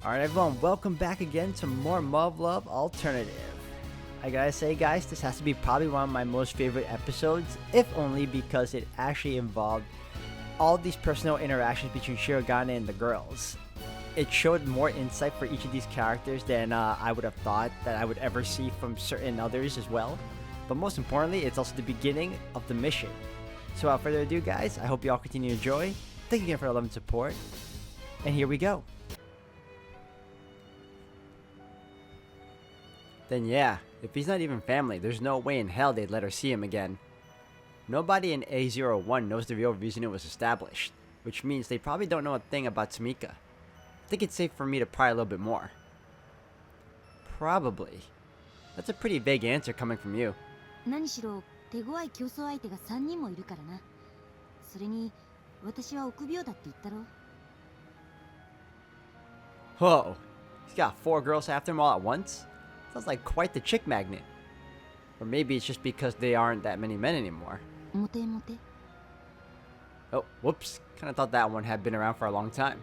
Alright everyone, welcome back again to more Muv-Luv Alternative. I gotta say guys, this has to be probably one of my most favorite episodes, if only because it actually involved all these personal interactions between Shirogane and the girls. It showed more insight for each of these characters than I would have thought that I would ever see from certain others as well. But most importantly, it's also the beginning of the mission. So without further ado guys, I hope you all continue to enjoy. Thank you again for your love and support. And here we go. Then yeah, if he's not even family, there's no way in hell they'd let her see him again. Nobody in A01 knows the real reason it was established, which means they probably don't know a thing about Tamika. I think it's safe for me to pry a little bit more. Probably. That's a pretty vague answer coming from you. 何しろ手強い競争相手が3人もいるからな。それに私は臆病だって言ったろ。 Whoa, he's got 4 girls after him all at once? Sounds like quite the chick magnet. Or maybe it's just because they aren't that many men anymore. モテモテ。 Oh, whoops. Kinda thought that one had been around for a long time.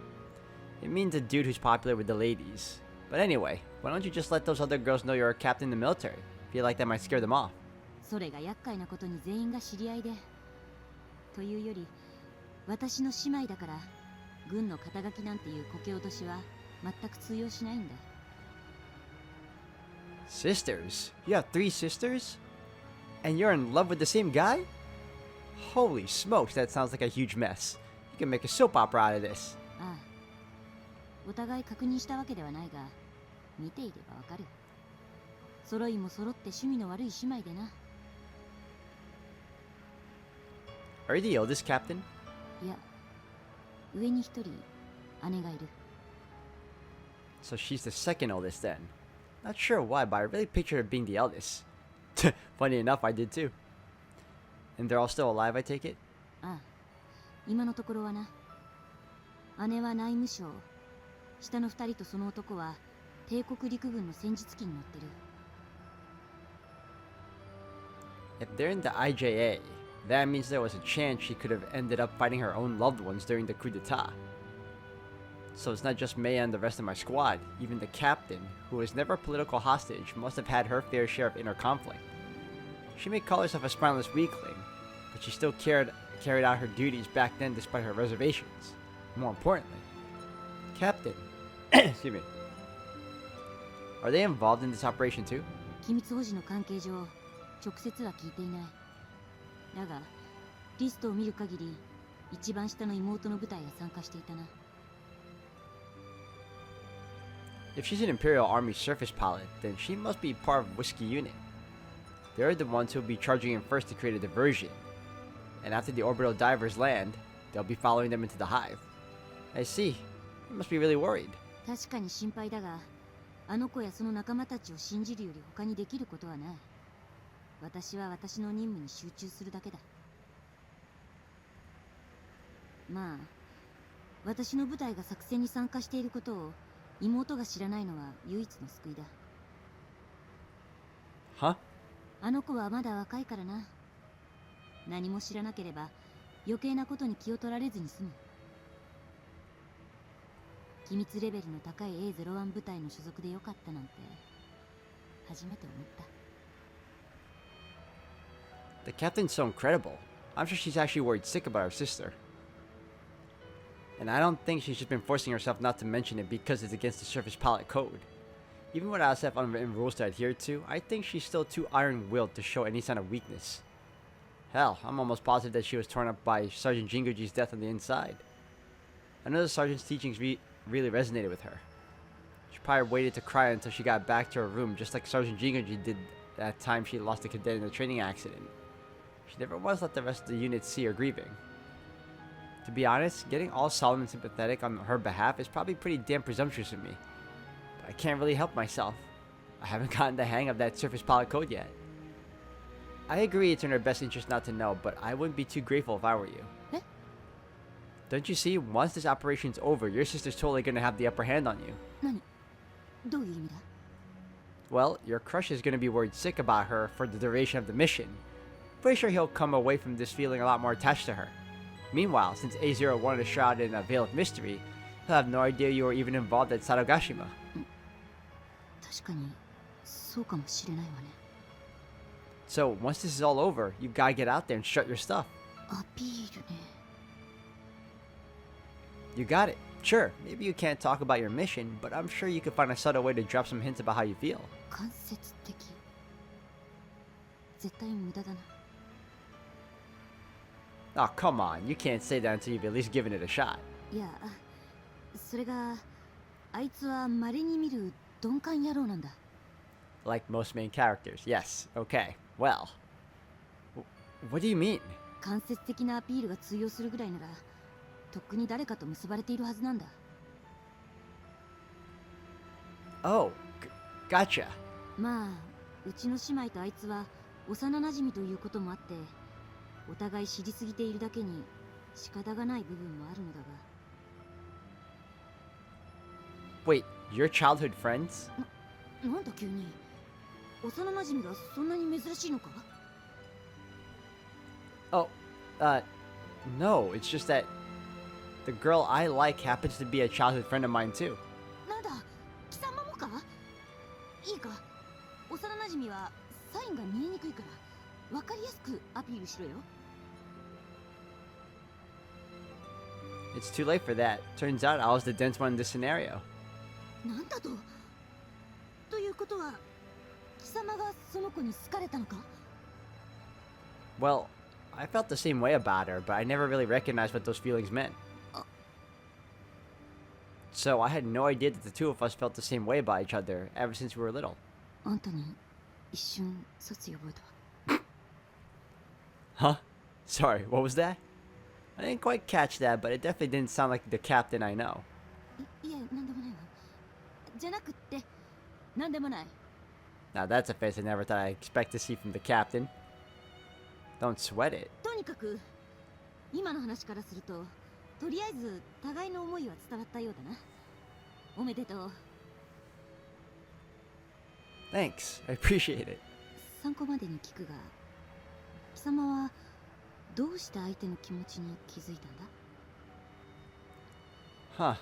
It means a dude who's popular with the ladies. But anyway, why don't you just let those other girls know you're a captain in the military? Feel like that might scare them off. それが厄介なことに全員が知り合いで。というより、私の姉妹だから、軍の肩書きなんていうこけ落としは全く通用しないんだ。 Sisters? You have 3 sisters? And you're in love with the same guy? Holy smokes, that sounds like a huge mess. You can make a soap opera out of this. ああ。お互い確認したわけではないが、見ていればわかる。揃いも揃って趣味の悪い姉妹でな。 Are you the oldest, Captain? いや、上に一人姉がいる。 So she's the second oldest then. Not sure why, but I really pictured her being the eldest. Funny enough, I did too. And they're all still alive, I take it? ああ、今のところはな。姉は内務省。下の二人とその男は帝国陸軍の戦術機に乗ってる。 If they're in the IJA, that means there was a chance she could have ended up fighting her own loved ones during the coup d'etat. So it's not just Maya and the rest of my squad. Even the captain, who was never a political hostage, must have had her fair share of inner conflict. She may call herself a spineless weakling, but she still carried out her duties back then despite her reservations. More importantly, Captain, excuse me, are they involved in this operation too? 機密保持の関係上、直接は聞いていない。だが、リストを見る限り、一番下の妹の部隊が参加していたな。 If she's an Imperial Army surface pilot, then she must be part of Whiskey Unit. They're the ones who'll be charging in first to create a diversion. And after the orbital divers land, they'll be following them into the hive. I see. You must be really worried. 確かに心配だが、あの子やその仲間たちを信じるより他にできることはない。私は私の任務に集中するだけだ。まあ、私の部隊が作戦に参加していることを妹が知らないのは唯一の救いだ。Huh? あの子はまだ若いからな。何も知らなければ余計なことに気を取られずに済む。機密レベルの高い A01 部隊の所属でよかったなんて初めて思った。 The captain's so incredible. I'm sure she's actually worried sick about her sister. And I don't think she's just been forcing herself not to mention it because it's against the surface pilot code. Even without SF unwritten rules to adhere to, I think she's still too iron-willed to show any sign of weakness. Hell, I'm almost positive that she was torn up by Sergeant Jinguji's death on the inside. I know the sergeant's teachings really resonated with her. She probably waited to cry until she got back to her room, just like Sergeant Jinguji did that time she lost a cadet in a training accident. She never once let the rest of the unit see her grieving. To be honest, getting all solemn and sympathetic on her behalf is probably pretty damn presumptuous of me. But I can't really help myself. I haven't gotten the hang of that surface pilot code yet. I agree it's in her best interest not to know, but I wouldn't be too grateful if I were you. Eh? Don't you see, once this operation's over, your sister's totally gonna have the upper hand on you. 何？どういう意味だ？ Well, your crush is gonna be worried sick about her for the duration of the mission. Pretty sure he'll come away from this feeling a lot more attached to her. Meanwhile, since A01 is shrouded in a veil of mystery, have no idea you were even involved at Sarogashima. 確かにそうかもしれないわね。 So, once this is all over, you gotta get out there and strut your stuff. アピールね。 You got it. Sure, maybe you can't talk about your mission, but I'm sure you could find a subtle way to drop some hints about how you feel. 間接的。絶対無駄だな。 Oh, come on. You can't say that until you've at least given it a shot. いや、それがあいつは稀に見る鈍感野郎なんだ。 Like most main characters. Yes. Okay. Well. What do you mean? 間接的なアピールが通用するぐらいなら、とっくに誰かと結ばれているはずなんだ。 Oh, gotcha. まあ、うちの姉妹とあいつは幼馴染ということもあって、お互い知りすぎているだけに仕方がない部分もあるのだが。 Wait, you're childhood friends? なんだ急に。幼馴染がそんなに珍しいのか？ Oh, no, it's just that the girl I like happens to be a childhood friend of mine too. なんだ、貴様もか？いいか、幼馴染はサインが見えにくいから分かりやすくアピールしろよ。 It's too late for that. Turns out I was the dense one in this scenario. なんだと？ということは、貴様がその子に好かれたのか？ Well, I felt the same way about her, but I never really recognized what those feelings meant. So I had no idea that the two of us felt the same way about each other ever since we were little. あんたに一瞬卒覚えたわ。 Huh? Sorry, what was that? I didn't quite catch that, but it definitely didn't sound like the captain I know. いえ、なんでもないわ。じゃなくって、なんでもない。 Now that's a face I never thought I'd expect to see from the captain. Don't sweat it. とにかく、今の話からすると、とりあえず互いの思いは伝わったようだな。おめでとう。 Thanks, I appreciate it. 参考までに聞くが、貴様はどうして相手の気持ちに気づいたんだ？ Huh.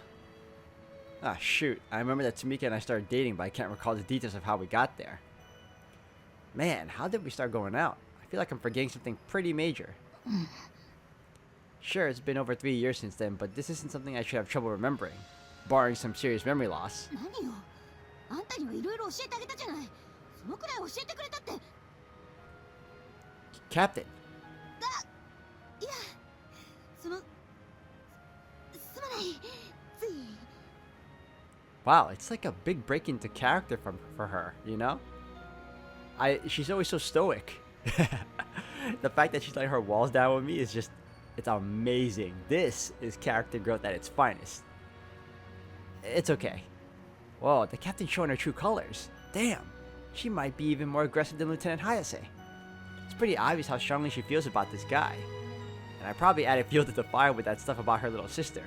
Ah, shoot. I remember that Tamika and I started dating, but I can't recall the details of how we got there. Man, how did we start going out? I feel like I'm forgetting something pretty major. Sure, it's been over 3 years since then, but this isn't something I should have trouble remembering, barring some serious memory loss. 何よ、あんたにはいろいろ教えてあげたじゃない。そのくらい教えてくれたって。 Captain. いや、すまない。つい。 Wow, it's like a big break into character for her, you know? She's always so stoic. The fact that she's letting her walls down with me is just, it's amazing. This is character growth at its finest. It's okay. Whoa, the captain's showing her true colors. Damn, she might be even more aggressive than Lieutenant Hayase. It's pretty obvious how strongly she feels about this guy. And I probably added fuel to the fire with that stuff about her little sister.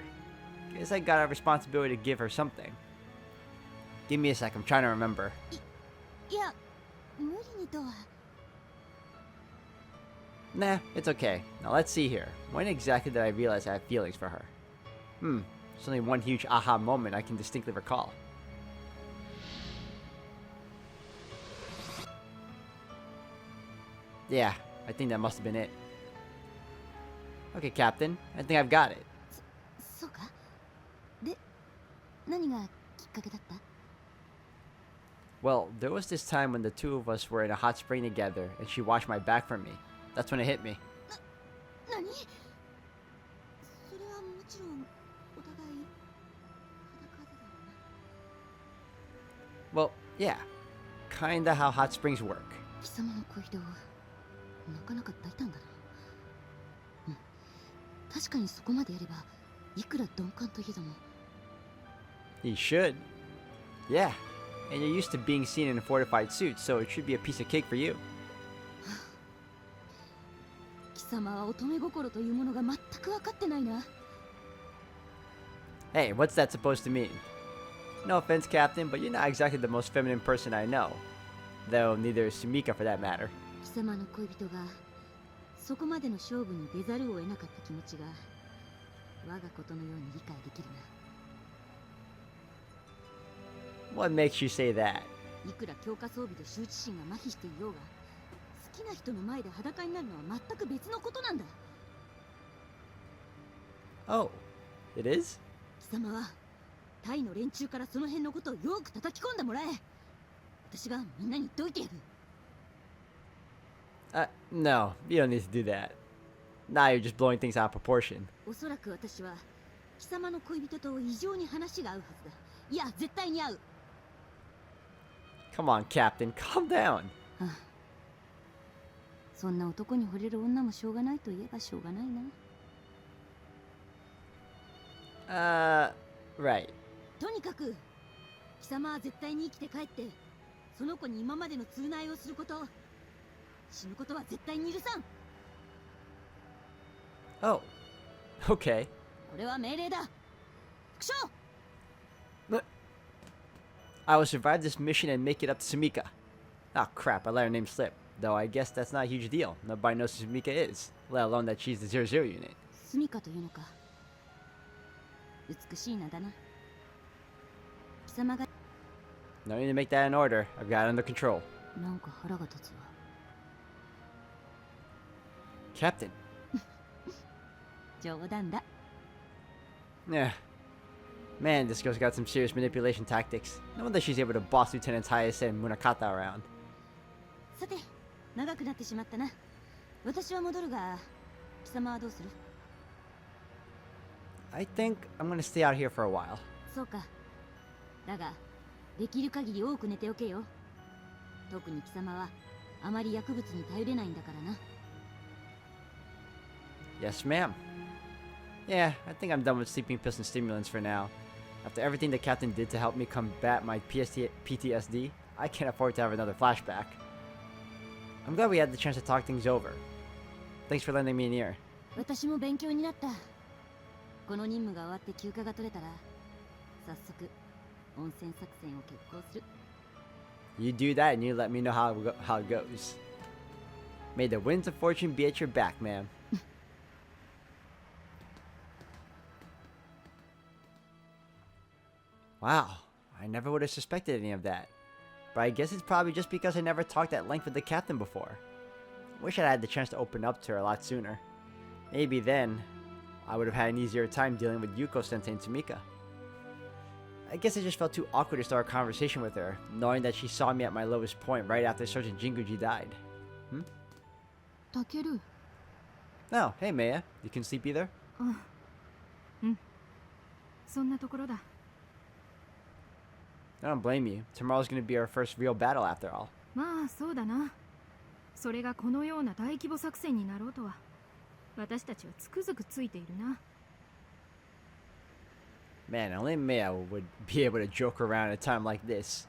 Guess I got a responsibility to give her something. Give me a sec, I'm trying to remember. いや、無理にとは。 Nah, it's okay. Now let's see here. When exactly did I realize I had feelings for her? It's only one huge aha moment I can distinctly recall. Yeah, I think that must have been it. Okay, Captain. I think I've got it. そうか。で、何がきっかけだった？ Well, there was this time when the two of us were in a hot spring together and she washed my back for me. That's when it hit me. 何？それはもちろんお互い裸でだよな。 Well, yeah. Kinda how hot springs work. 貴様の恋人なかなか大胆だな。うん。確かにそこまでやればいくら鈍感といえども。 You should. Yeah. And you're used to being seen in a fortified suit, so it should be a piece of cake for you. 貴様は乙女心というものが全く分かってないな。 Hey, what's that supposed to mean? No offense, Captain, but you're not exactly the most feminine person I know. Though neither is Sumika for that matter. 貴様の恋人がそこまでの勝負に出ざるを得なかった気持ちが我がことのように理解できるな。What makes you say that? いくら強化装備で羞恥心が麻痺していようが、好きな人の前で裸になるのは全く別のことなんだ。 Oh, it is? 貴様はタイの連中からその辺のことをよく叩き込んでもらえ。私がみんなに言っておいてやる。No, you don't need to do that. Now you're just blowing things out of proportion. おそらく私は貴様の恋人と異常に話が合うはずだ。いや、絶対に合う。 Come on, Captain, calm down. そんな男に惚れる女もしょうがないといえばしょうがないな。Right. とにかく貴様は絶対に生きて帰ってその子に今までの償いをすること。死ぬことは絶対に許さん。 Oh, okay. これは命令だ。副将。 I will survive this mission and make it up to Sumika. Oh crap, I let her name slip. Though I guess that's not a huge deal. Nobody knows who Sumika is, let alone that she's the 00 unit. スミカというのか。美しい名だな。貴様が No need to make that in order. I've got it under control. なんか腹が立つわ。 Captain. 冗談だ。 Yeah. Man, this girl's got some serious manipulation tactics. No wonder she's able to boss Lieutenants Hayase and Munakata around. さて、長くなってしまったな。私は戻るが、貴様はどうする？ I think I'm gonna stay out here for a while. そうか。だが、できる限り多く寝ておけよ。特に貴様はあまり薬物に頼れないんだからな。 Yes, ma'am. Yeah, I think I'm done with sleeping pills and stimulants for now. After everything the captain did to help me combat my PTSD, I can't afford to have another flashback. I'm glad we had the chance to talk things over. Thanks for lending me an ear. 私も勉強になった。この任務が終わって休暇が取れたら、早速温泉作戦を決行する。 You do that and you let me know how it goes. May the winds of fortune be at your back, ma'am. Wow, I never would have suspected any of that. But I guess it's probably just because I never talked at length with the captain before. Wish I'd had the chance to open up to her a lot sooner. Maybe then, I would have had an easier time dealing with Yuko-sensei and Sumika. I guess it just felt too awkward to start a conversation with her, knowing that she saw me at my lowest point right after Sergeant Jinguji died. Takeru. Oh, hey Maya, you can sleep either? そんなところだ。 I don't blame you. Tomorrow's gonna be our first real battle after all. まあそうだな。それがこのような大規模作戦になろうとは、私たちはつくづくついているな。Man, only Maya would be able to joke around at a time like this.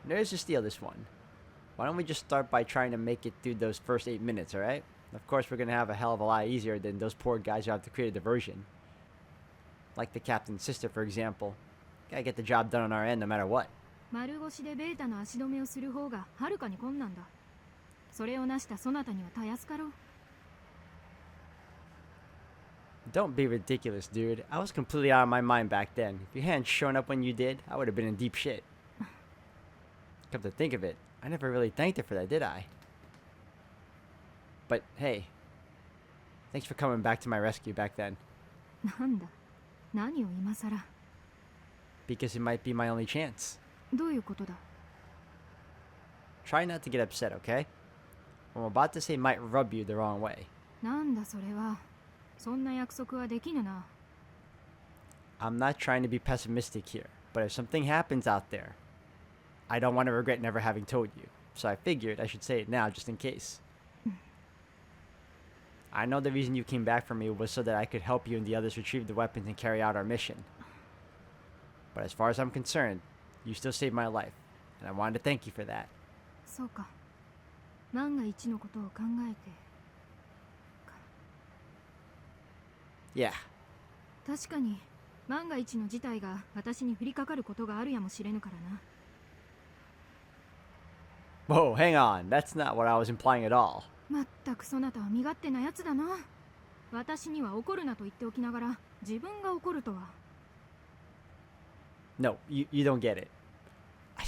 There's to steal this one. Why don't we just start by trying to make it through those first 8 minutes, alright? Of course, we're gonna have a hell of a lot easier than those poor guys who have to create a diversion. Like the captain's sister, for example. Gotta get the job done on our end no matter what. 丸腰でベータの足止めをする方がはるかに困難だ。それを成したそなたにはたやすかろう。Don't be ridiculous, dude. I was completely out of my mind back then. If you hadn't shown up when you did, I would have been in deep shit. Come to think of it, I never really thanked her for that, did I? But hey, thanks for coming back to my rescue back then. なんだ、何を今さら。Because it might be my only chance. どういうことだ。 Try not to get upset, okay? What I'm about to say might rub you the wrong way. なんだそれは。そんな約束はできぬな。I'm not trying to be pessimistic here, but if something happens out there, I don't want to regret never having told you. So I figured I should say it now just in case. I know the reason you came back for me was so that I could help you and the others retrieve the weapons and carry out our mission. But as far as I'm concerned, you still saved my life, and I wanted to thank you for that. そうか。万が一のことを考えて。Yeah. 確かに万が一の事態が私に降りかかることがあるやもしれぬからな。 Whoa, hang on. That's not what I was implying at all. まったくそなたは身勝手なやつだな。私には怒るなと言っておきながら自分が怒るとは。No, you don't get it.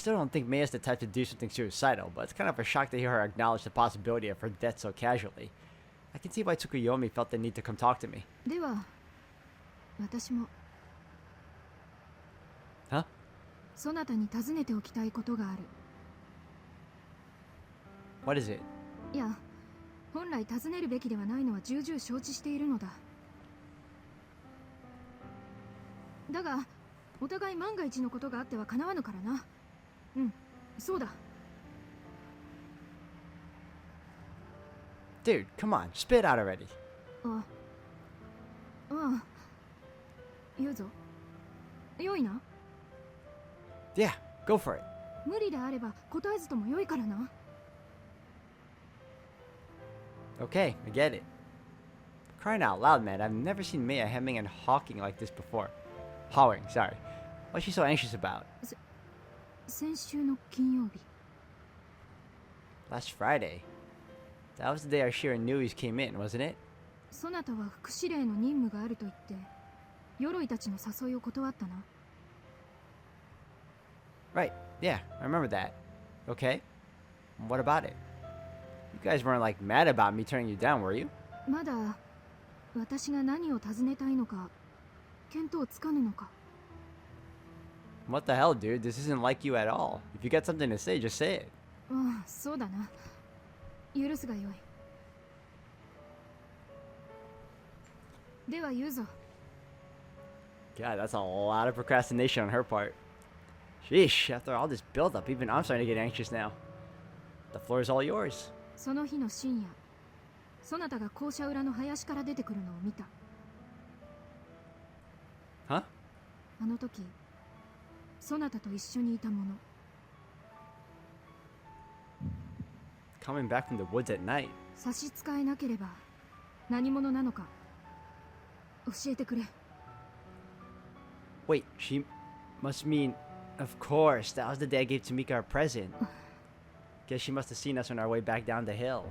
still don't think Maya's the type to do something suicidal, but it's kind of a shock to hear her acknowledge the possibility of her death so casually. I can see why Tsukuyomi felt the need to come talk to me. では私も Huh? そなたに尋ねておきたいことがある。 What is it? いや、本来尋ねるべきではないのは重々承知しているのだ。だがお互い万が一のことがあってはかなわぬからな。うん、そうだ。 Dude, come on, spit out already. ああ、言うぞ。良いな。 Yeah, go for it. 無理であれば答えずとも良いからな。 Okay, I get it. Crying out loud, man, I've never seen Maya hemming and hawking like this before. Hawing, sorry. What's she so anxious about? 先週の金曜日。 Last Friday. That was the day our Shira news came in, wasn't it? そなたは副司令の任務があると言って鎧たちの誘いを断ったな。 Right, yeah, I remember that. Okay. What about it? You guys weren't like mad about me turning you down, were you? まだ私が何を尋ねたいのか見当つかぬのか。 What the hell, dude? This isn't like you at all. If you got something to say, just say it. ああ、そうだな。許すがよい。では言うぞ。 God, that's a lot of procrastination on her part. Sheesh, after all this build-up, even I'm starting to get anxious now. The floor is all yours. その日の深夜、そなたが校舎裏の林から出てくるのを見た。 Huh? あの時、そなたと一緒にいたもの。 Coming back from the woods at night. 差し支えなければ何者なのか教えてくれ。 Wait, she must mean... Of course, that was the day I gave Tamika our present. Guess she must have seen us on our way back down the hill.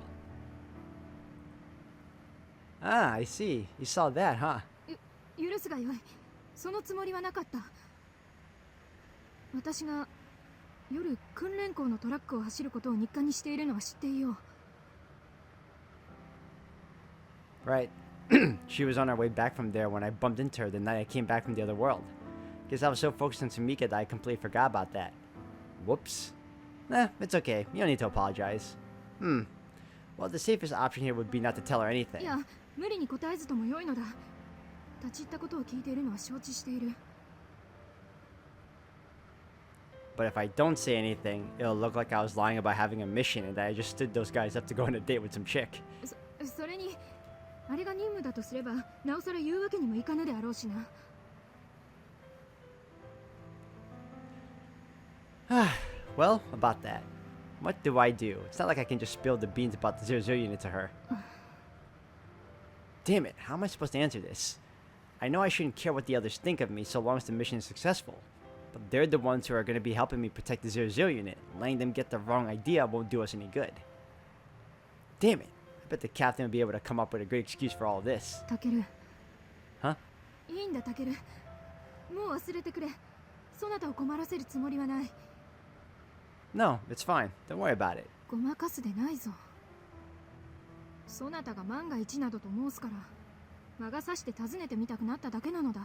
Ah, I see. You saw that, huh? 許すがよい。そのつもりはなかった。私が夜訓練校のトラックを走ることを日課にしているのは知っていよう。 Right. She was on our way back from there when I bumped into her the night I came back from the other world. Guess I was so focused on Tamika that I completely forgot about that. Whoops. Nah, it's okay. You don't need to apologize. Well, the safest option here would be not to tell her anything. いや、無理に答えずとも良いのだ。立ち入ったことを聞いているのは承知している。 But if I don't say anything, it'll look like I was lying about having a mission and that I just stood those guys up to go on a date with some chick. それに、あれが任務だとすれば、なおさら言うわけにもいかぬであろうしな。 Well, about that. What do I do? It's not like I can just spill the beans about the 00 unit to her. Damn it, how am I supposed to answer this? I know I shouldn't care what the others think of me so long as the mission is successful. But they're the ones who are going to be helping me protect the 00 unit. Letting them get the wrong idea won't do us any good. Damn it. I bet the captain will be able to come up with a great excuse for all of this. タケル。 Huh? いいんだタケル。もう忘れてくれ。そなたを困らせるつもりはない。 No, it's fine. Don't worry about it. ごまかすでないぞ。そなたが万が一などと申すから魔が差して訪ねてみたくなっただけなのだ。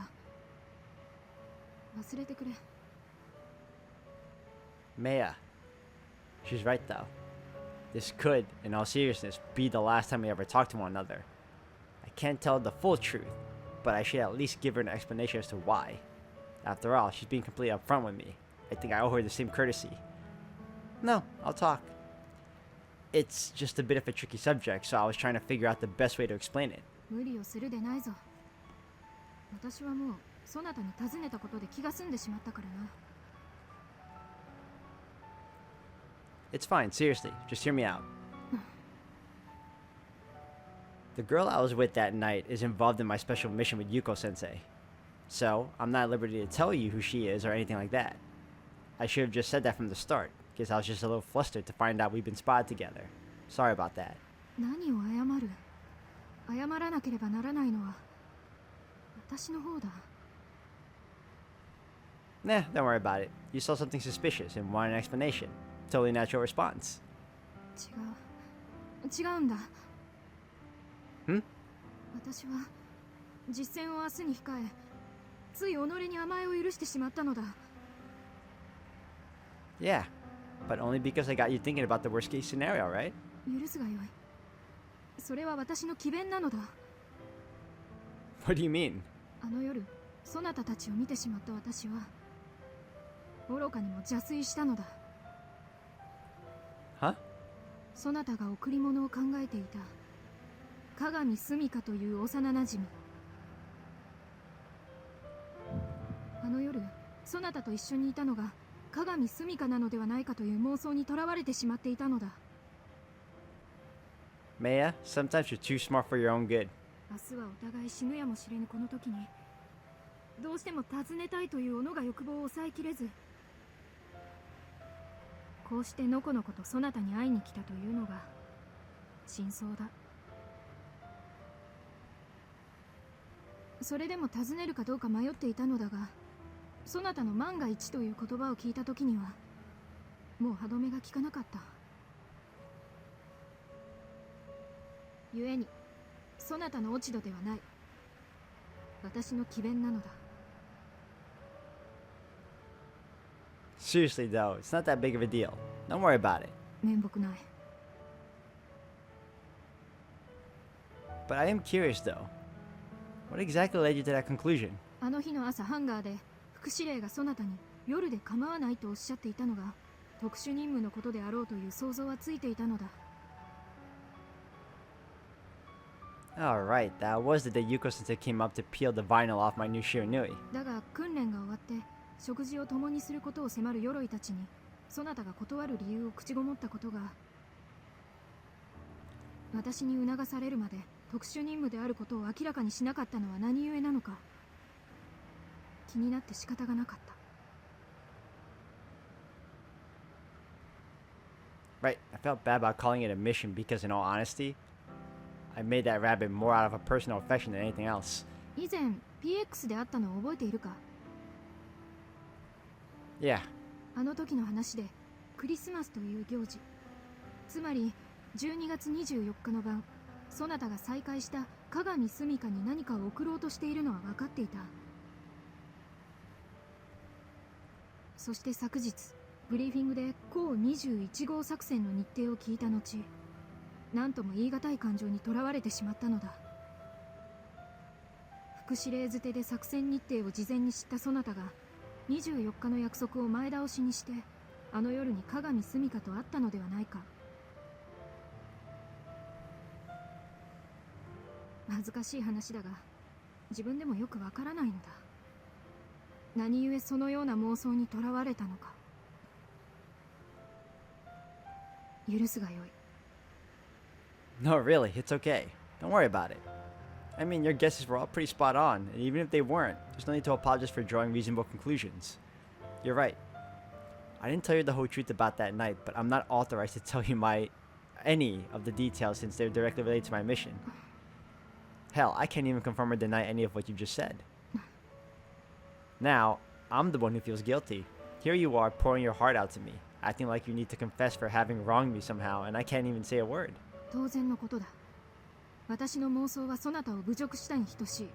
忘れてくれ。 Maya. She's right though. This could, in all seriousness, be the last time we ever talk to one another. I can't tell the full truth, but I should at least give her an explanation as to why. After all, she's being completely upfront with me. I think I owe her the same courtesy. No, I'll talk. It's just a bit of a tricky subject, so I was trying to figure out the best way to explain it. 無理をするでないぞ。私はもうそなたに尋ねたことで気が済んでしまったからな。 It's fine, seriously, just hear me out. The girl I was with that night is involved in my special mission with Yuko-sensei. So, I'm not at liberty to tell you who she is or anything like that. I should have just said that from the start. Guess I was just a little flustered to find out we've been spotted together. Sorry about that. 何を謝る？謝らなければならないのは私の方だ。Nah, don't worry about it. You saw something suspicious and want an explanation. Totally natural response. 違うんだ。ん？私は実践を明日に控え、つい己に甘えを許してしまったのだ。Yeah, but only because I got you thinking about the worst case scenario, right? 許すがよい。それは私の詭弁なのだ。What do you mean? あの夜、そなたたちを見てしまった私は、愚かにも邪推したのだ。Huh? そなたが贈り物を考えていた鏡澄香という幼なじみ。あの夜そなたと一緒にいたのが鏡澄香なのではないかという妄想にとらわれてしまっていたのだ。 Maya, sometimes you're too smart for your own good. 明日はお互い死ぬやもしれぬこの時に、どうしても尋ねたいという己が欲望を抑えきれず、こうしてのこのことそなたに会いに来たというのが真相だ。それでも尋ねるかどうか迷っていたのだが、そなたの万が一という言葉を聞いた時にはもう歯止めが効かなかった。故にそなたの落ち度ではない、私の詭弁なのだ。 Seriously though, it's not that big of a deal. Don't worry about it. 面目ない。 But I am curious though. What exactly led you to that conclusion? あの日の朝ハンガーで副司令がそなたに夜で構わないとおっしゃっていたのが特殊任務のことであろうという想像はついていたのだ。 Alright, that was the day Yuko-sensei came up to peel the vinyl off my new Shiranui. だが訓練が終わって食事を共にすることを迫る鎧たちにそなたが断る理由を口ごもったことが、私に促されるまで特殊任務であることを明らかにしなかったのは何故なのか気になって仕方がなかった。 Right, I felt bad about calling it a mission because in all honesty, I made that rabbit more out of a personal affection than anything else. 以前 PX で会ったのを覚えているか。 Yeah, あの時の話でクリスマスという行事、つまり12月24日の晩、そなたが再会した鏡澄香に何かを送ろうとしているのは分かっていた。そして昨日ブリーフィングで甲21号作戦の日程を聞いた後、何とも言い難い感情にとらわれてしまったのだ。副司令づてで作戦日程を事前に知ったそなたが24日の約束を前倒しにしてあの夜に鏡澄香と会ったのではないか。恥ずかしい話だが自分でもよくわからないのだ。何故そのような妄想にとらわれたのか。許すがよい。 no, really, it's okay. Don't worry about it. I mean, your guesses were all pretty spot on, and even if they weren't, there's no need to apologize for drawing reasonable conclusions. You're right. I didn't tell you the whole truth about that night, but I'm not authorized to tell you any of the details since they're directly related to my mission. Hell, I can't even confirm or deny any of what you just said. Now, I'm the one who feels guilty. Here you are pouring your heart out to me, acting like you need to confess for having wronged me somehow, and I can't even say a word. 当然のことだ。私の妄想はそなたを侮辱したに等しい。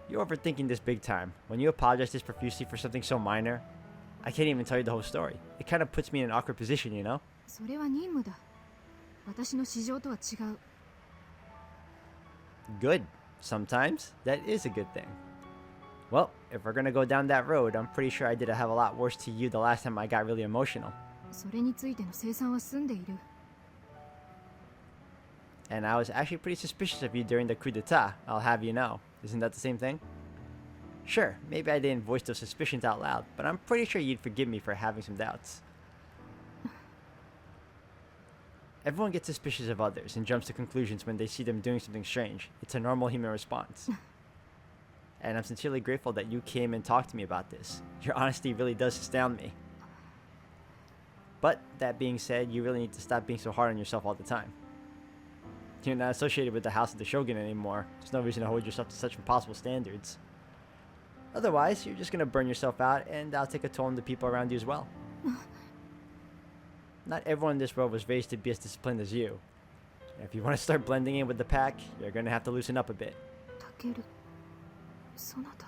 You're overthinking this big time. When you apologize this profusely for something so minor, I can't even tell you the whole story. It kind of puts me in an awkward position, you know? それは任務だ。私の市場とは違う。 Good. Sometimes that is a good thing. Well, if we're gonna go down that road, I'm pretty sure I did a hell of a lot worse to you the last time I got really emotional. それについての清算は済んでいる。 And I was actually pretty suspicious of you during the coup d'etat, I'll have you know. Isn't that the same thing? Sure, maybe I didn't voice those suspicions out loud, but I'm pretty sure you'd forgive me for having some doubts. Everyone gets suspicious of others and jumps to conclusions when they see them doing something strange. It's a normal human response. And I'm sincerely grateful that you came and talked to me about this. Your honesty really does astound me. But that being said, you really need to stop being so hard on yourself all the time. You're not associated with the House of the Shogun anymore. There's no reason to hold yourself to such impossible standards. Otherwise, you're just gonna burn yourself out, and that'll take a toll on the people around you as well. Not everyone in this world was raised to be as disciplined as you. If you want to start blending in with the pack, you're gonna have to loosen up a bit. タケル、そなた。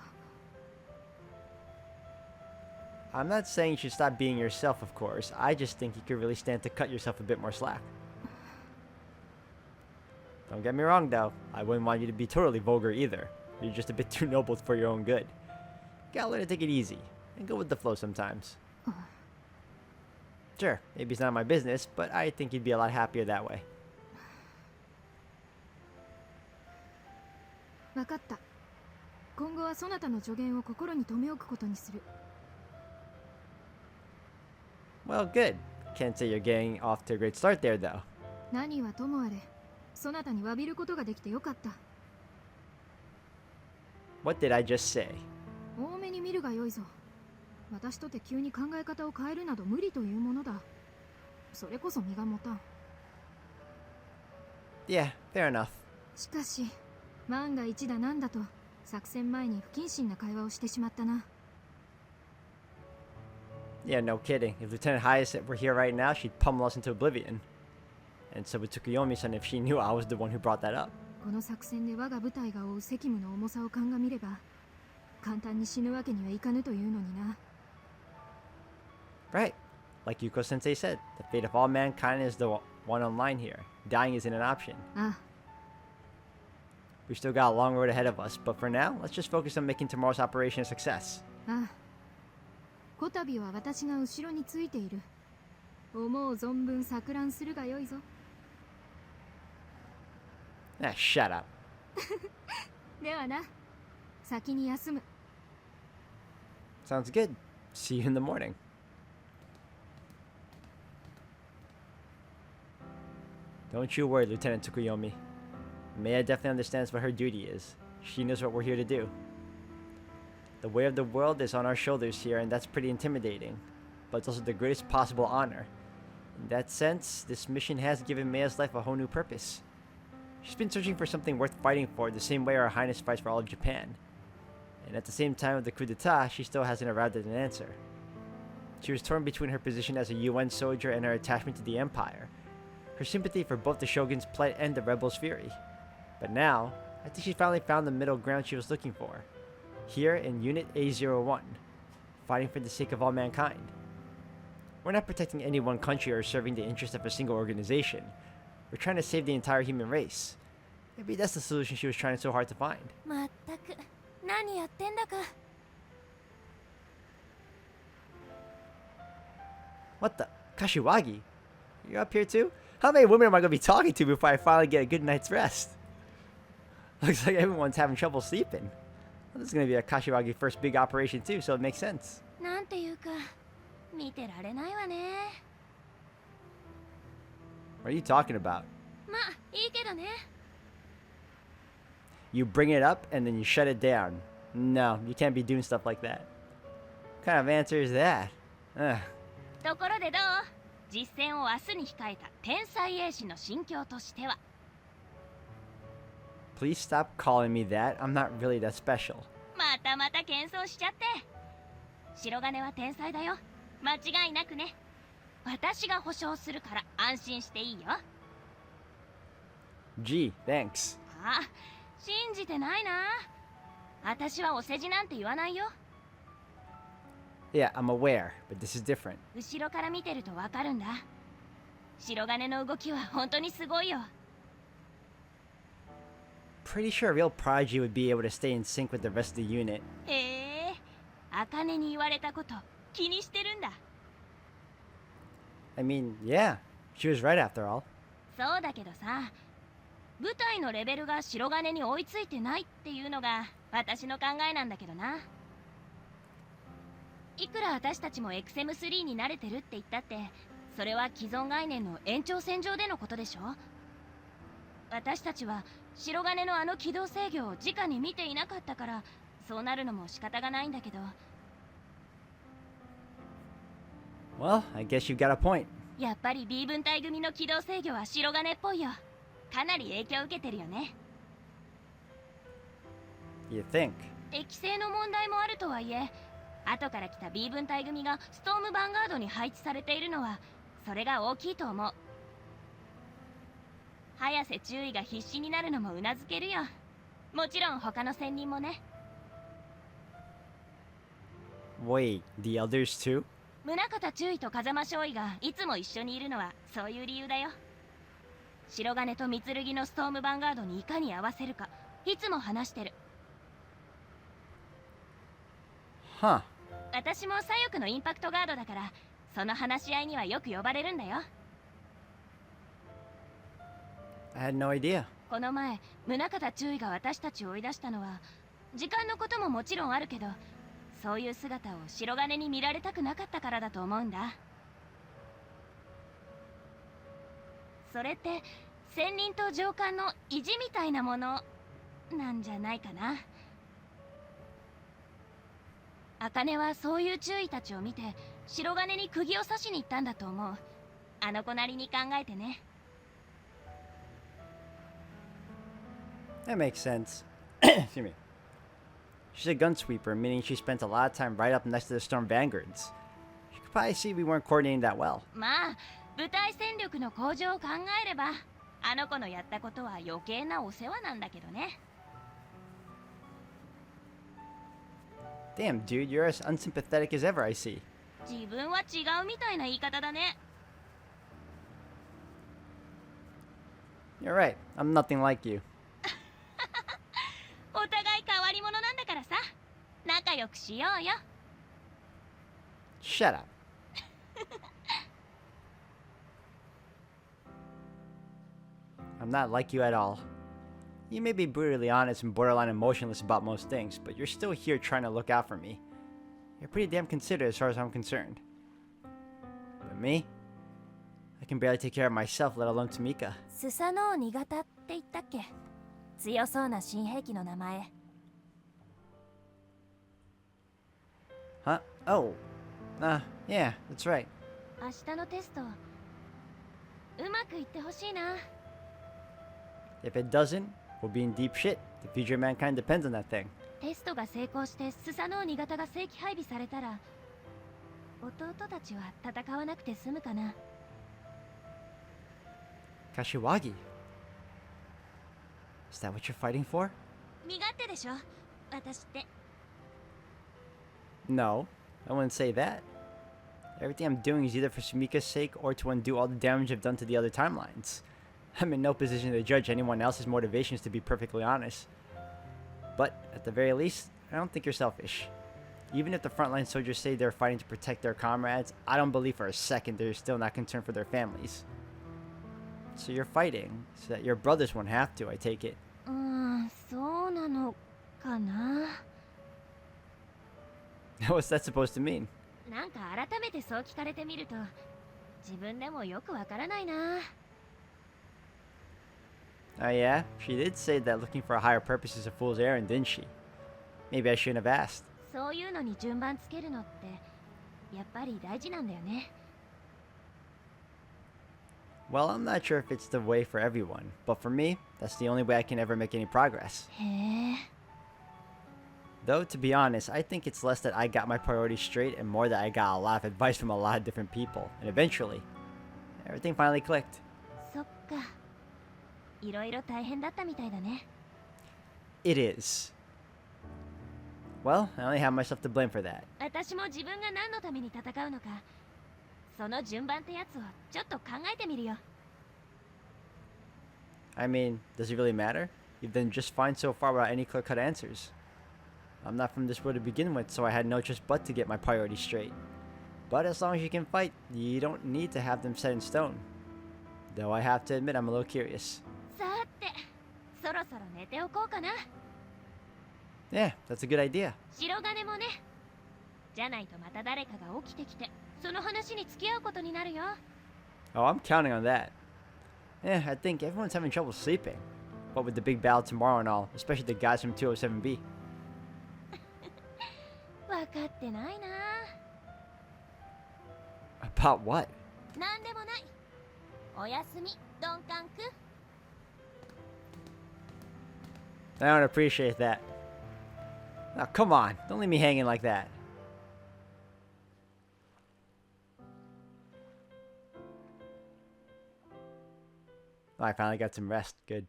I'm not saying you should stop being yourself, of course. I just think you could really stand to cut yourself a bit more slack. Don't get me wrong, though. I wouldn't want you to be totally vulgar either. You're just a bit too noble for your own good. Gotta learn to take it easy and go with the flow sometimes. Sure, maybe it's not my business, but I think you'd be a lot happier that way. わかった。今後はそなたの助言を心に留め置くことにする。 Well, good. Can't say you're getting off to a great start there, though. 何はともあれ、そなたに詫びることができてよかった。 What did I just say? 多めに見るがよいぞ。私とて急に考え方を変えるなど無理というものだ。それこそ身が持たん。 Yeah, fair enough. しかし、万が一だなんだと作戦前に不謹慎な会話をしてしまったな。 Yeah, no kidding. If Lieutenant Hyacinth were here right now, she'd pummel us into oblivion. And so would Tsukuyomi-san if she knew I was the one who brought that up. この作戦で我が部隊が負う責務の重さを鑑みれば、簡単に死ぬわけにはいかぬというのにな。 Right. Like Yuko-sensei said, the fate of all mankind is the one on line here. Dying isn't an option. ああ、 We've still got a long road ahead of us, but for now, let's just focus on making tomorrow's operation a success. ああ。こたびは私が後ろについている。思う存分錯乱するがよいぞ。Ah, shut up. ではな、先に休む。 Sounds good. See you in the morning. Don't you worry, Lieutenant Tsukuyomi. Maya definitely understands what her duty is. She knows what we're here to do. The weight of the world is on our shoulders here, and that's pretty intimidating. But it's also the greatest possible honor. In that sense, this mission has given Maya's life a whole new purpose. She's been searching for something worth fighting for the same way Our Highness fights for all of Japan. And at the same time with the coup d'etat, she still hasn't arrived at an answer. She was torn between her position as a UN soldier and her attachment to the Empire. Her sympathy for both the Shogun's plight and the rebels' fury. But now, I think she finally found the middle ground she was looking for. Here in Unit A01, fighting for the sake of all mankind. We're not protecting any one country or serving the interest of a single organization. We're trying to save the entire human race. Maybe that's the solution she was trying so hard to find. まったく何やってんだか。 What the? Kashiwagi? You're up here too? How many women am I going to be talking to before I finally get a good night's rest? Looks like everyone's having trouble sleeping. Well, this is going to be a Kashiwagi first big operation too, so it makes sense. なんていうか、見てられないわね。 What are you talking about? まあいいけどね。 You bring it up and then you shut it down. No, you can't be doing stuff like that. What kind of answer is that? Ugh. ところでどう？実戦を明日に控えた天才英士の心境としては。 Please stop calling me that. I'm not really that special. またまた謙遜しちゃって。白金は天才だよ。間違いなくね。私が保証するから安心していいよ。 Gee, thanks. あ、信じてないな。私はお世辞なんて言わないよ。 Yeah, I'm aware, but this is different. 後ろから見てるとわかるんだ。白金の動きは本当にすごいよ。 Pretty sure a real prodigy would be able to stay in sync with the rest of the unit. へえ、茜に言われたこと気にしてるんだ。 I mean, yeah, she was right after all. そうだけどさ、部隊のレベルが白金に追いついてないっていうのが私の考えなんだけどな。いくら私たちもエクセム3に慣れてるって言ったって、それは既存概念の延長線上でのことでしょ。私たちは白金のあの軌道制御を直に見ていなかったから、そうなるのも仕方がないんだけど。 Well, I guess you've got a point. やっぱり B 分隊組の軌道制御は白金っぽいよ。かなり影響を受けてるよね。 You think? 適正の問題もあるとはいえ、後から来た B 分隊組がストームヴァンガードに配置されているのはそれが大きいと思う。早瀬注意が必死になるのもうなずけるよ。もちろん他の専任もね。Wait, the others too? 宗像注意と風間少尉がいつも一緒にいるのはそういう理由だよ。白金と三剣のストームヴァンガードにいかに合わせるかいつも話してる。Huh. 私も左翼のインパクトガードだからその話し合いにはよく呼ばれるんだよ。I had no idea. この前宗像注意が私たちを追い出したのは時間のことももちろんあるけど、そういう姿を白金に見られたくなかったからだと思うんだ。それって仙人と上官の意地みたいなものなんじゃないかな。茜はそういう注意たちを見て白金に釘を刺しに行ったんだと思う。あの子なりに考えてね。That makes sense. Excuse me. She's a gunsweeper, meaning she spent a lot of time right up next to the Storm Vanguards. You could probably see we weren't coordinating that well. まあ部隊戦力の向上を考えればあの子のやったことは余計なお世話なんだけどね。Damn, dude, you're as unsympathetic as ever, I see. 自分は違うみたいな言い方だね。 You're right, I'm nothing like you. お互い変わり者なんだからさ、仲良くしようよ。 Shut up. I'm not like you at all. You may be brutally honest and borderline emotionless about most things, but you're still here trying to look out for me. You're pretty damn considerate as far as I'm concerned. But me? I can barely take care of myself, let alone Tamika. スサノオニガタって言ったっけ？強そうな新兵器の名前。 Huh? Oh. Yeah, that's right. 明日のテストうまくいってほしいな。 If it doesn't, we'll be in deep shit. The future of mankind depends on that thing. テストが成功してスサノオニガタが正規配備されたら弟たちは戦わなくて済むかな。 Kashiwagi. Is that what you're fighting for? 身勝手でしょ私って。 No, I wouldn't say that. Everything I'm doing is either for Sumika's sake or to undo all the damage I've done to the other timelines. I'm in no position to judge anyone else's motivations, to be perfectly honest. But, at the very least, I don't think you're selfish. Even if the frontline soldiers say they're fighting to protect their comrades, I don't believe for a second they're still not concerned for their families. So you're fighting so that your brothers won't have to, I take it. そうなのかな。 What's that supposed to mean? なんか改めてそう聞かれてみると自分でもよくわからないな。 Oh yeah? She did say that looking for a higher purpose is a fool's errand, didn't she? Maybe I shouldn't have asked. そういうのに順番つけるのってやっぱり大事なんだよね。 Well, I'm not sure if it's the way for everyone, but for me, that's the only way I can ever make any progress. へえ。 Though, to be honest, I think it's less that I got my priorities straight and more that I got a lot of advice from a lot of different people, and eventually, everything finally clicked. そっか。いろいろ大変だったみたいだね。 It is. Well, I only have myself to blame for that. 私も自分が何のために戦うのか、その順番ってやつをちょっと考えてみるよ。 I mean, does it really matter? You've done just fine so far without any clear-cut answers. I'm not from this world to begin with, so I had no choice but to get my priorities straight. But as long as you can fight, you don't need to have them set in stone. Though I have to admit I'm a little curious. さて、そろそろ寝ておこうかな。 Yeah, that's a good idea. 白金もね。じゃないとまた誰かが起きてきて、その話に付き合うことになるよ。 Oh, I'm counting on that. Yeah, I think everyone's having trouble sleeping. What with the big battle tomorrow and all, especially the guys from 207B. 分かってないな。 About what? なんでもない。おやすみ、ドンカンク。 I don't appreciate that. Now, come on. Don't leave me hanging like that. Oh, I finally got some rest. Good.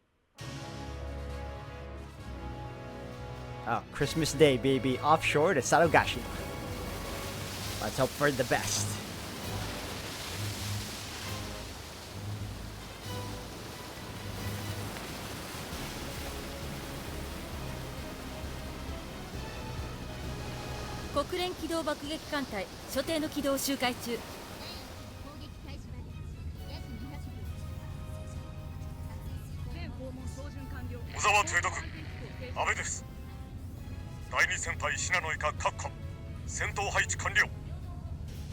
Oh, Christmas Day, baby. Offshore to Sarogashima. Let's hope for the best.国連機動爆撃艦隊所定の軌道周回中。小沢提督、阿部です。第二戦隊信濃以下各艦戦闘配置完了。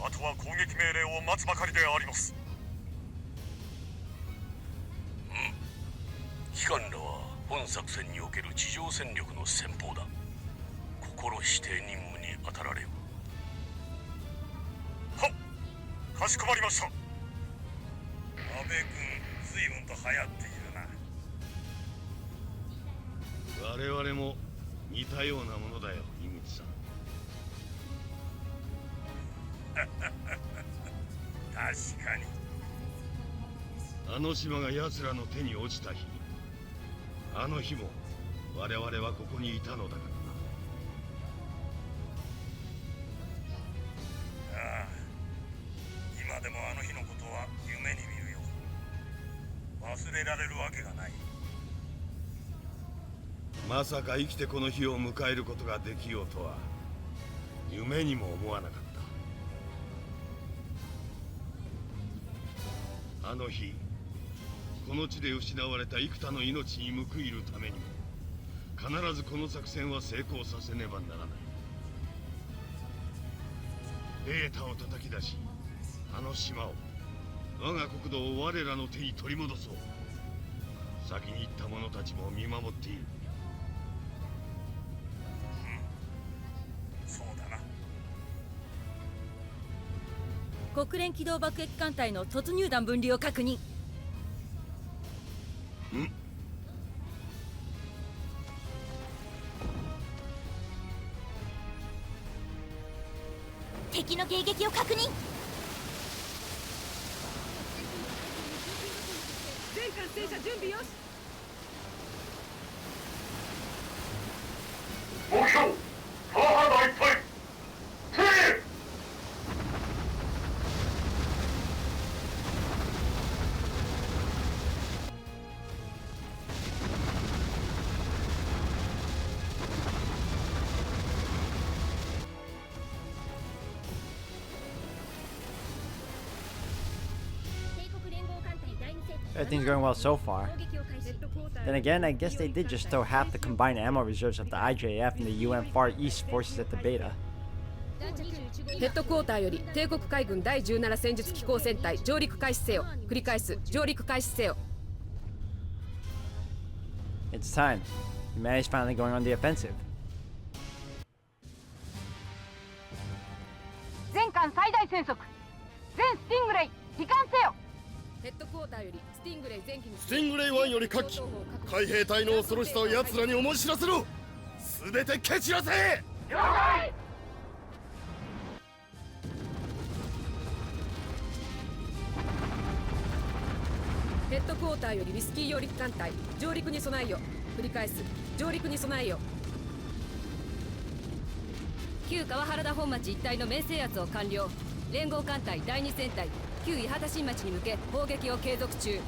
あとは攻撃命令を待つばかりであります。機関らは本作戦における地上戦力の先鋒だ。心して任務に当たられよ。はっ、かしこまりました。阿部君、随分と流行っているな。我々も似たようなものだよ、井口さん。確かに。あの島が奴らの手に落ちた日、あの日も我々はここにいたのだからな。ああ、今でもあの日のことは夢に見るよ。忘れられるわけがない。まさか生きてこの日を迎えることができようとは夢にも思わなかった。あの日この地で失われた幾多の命に報いるためにも必ずこの作戦は成功させねばならない。ベータを叩き出し、あの島を、我が国土を我らの手に取り戻そう。先に行った者たちも見守っている。そうだな。国連機動爆撃艦隊の突入弾分離を確認。敵の迎撃を確認。全艦戦車準備よし。目標川原一体停止。Everything's going well so far. Then again, I guess they did just throw half the combined ammo reserves of the IJF and the UN Far East forces at the beta. ヘッドクォーターより帝国海軍第17戦術機構戦隊上陸開始せよ。繰り返す、上陸開始せよ。It's time. Humanity's finally going on the offensive. 全艦最大戦速全スティングレイ帰還せよ。ヘッドクォーターよりスティングレイ前期にスティングレイ1より各機海兵隊の恐ろしさを奴らに思い知らせろ。全て蹴散らせ。了解。ヘッドクォーターよりウィスキー揚陸艦隊上陸に備えよ。繰り返す、上陸に備えよ。旧川原田本町一帯の面制圧を完了。連合艦隊第2戦隊旧伊畑新町に向け砲撃を継続中。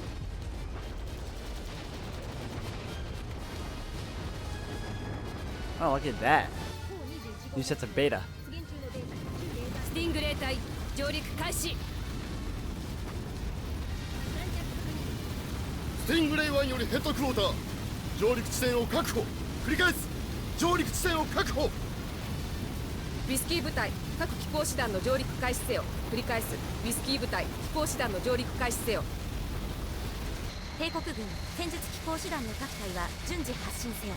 Oh, look at that. New sets of beta. スティングレイ隊上陸開始。スティングレイ1よりヘッドクォーター上陸地点を確保。繰り返す、上陸地点を確保。ウィスキー部隊各機構師団の上陸開始せよ。繰り返す、ウィスキー部隊機構師団の上陸開始せよ。帝国軍戦術機構師団の各隊は順次発進せよ。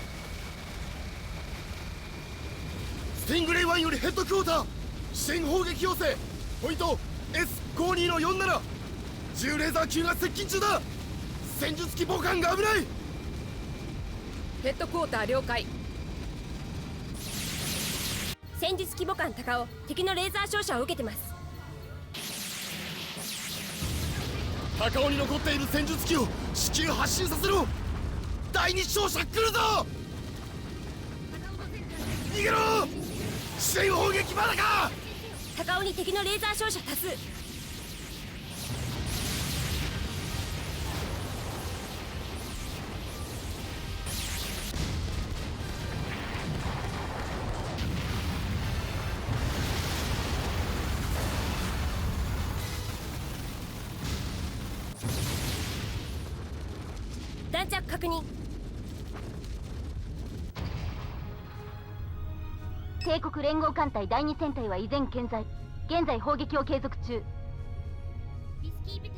スティングレイ1よりヘッドクォーター支援砲撃要請。ポイント S52 の47。重レーザー級が接近中だ。戦術機母艦が危ない。ヘッドクォーター了解。戦術規模艦高尾、敵のレーザー照射を受けてます。高尾に残っている戦術機を至急発進させろ。第二照射来るぞ。逃げろ。支援砲撃まだか。高尾に敵のレーザー照射多数。弾着確認。帝国連合艦隊第2戦隊は依然健在。現在砲撃を継続中。ビスキー部隊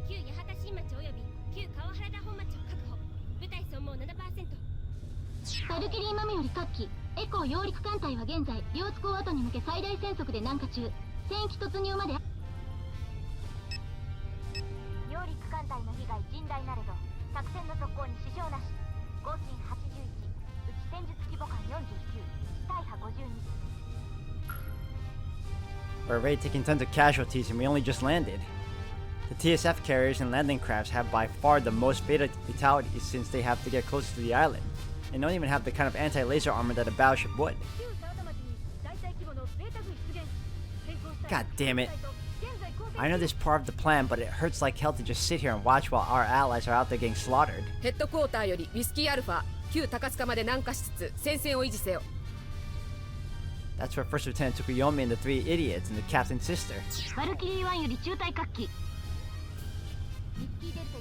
旧八幡新町及び旧川原田本町を確保。部隊損耗 7%。 バルキリーマムより各機。エコー揚陸艦隊は現在両津港跡に向け最大戦速で南下中。戦域突入まで。揚陸艦隊の被害甚大なれど作戦の続行に支障なし。合金81、うち戦術規模艦49、大破52。 We're already taking tons of casualties and we only just landed. The TSF carriers and landing crafts have by far the most fatalities since they have to get closer to the island, and don't even have the kind of anti-laser armor that a battleship would. God damn it. I know this is part of the plan, but it hurts like hell to just sit here and watch while our allies are out there getting slaughtered. ヘッドクォーターよりウィスキーアルファ、旧高塚まで南下しつつ戦線を維持せよ。That's where First Lieutenant Tsukuyomi and the three idiots and the captain's sister. バルキリー1より中隊各機。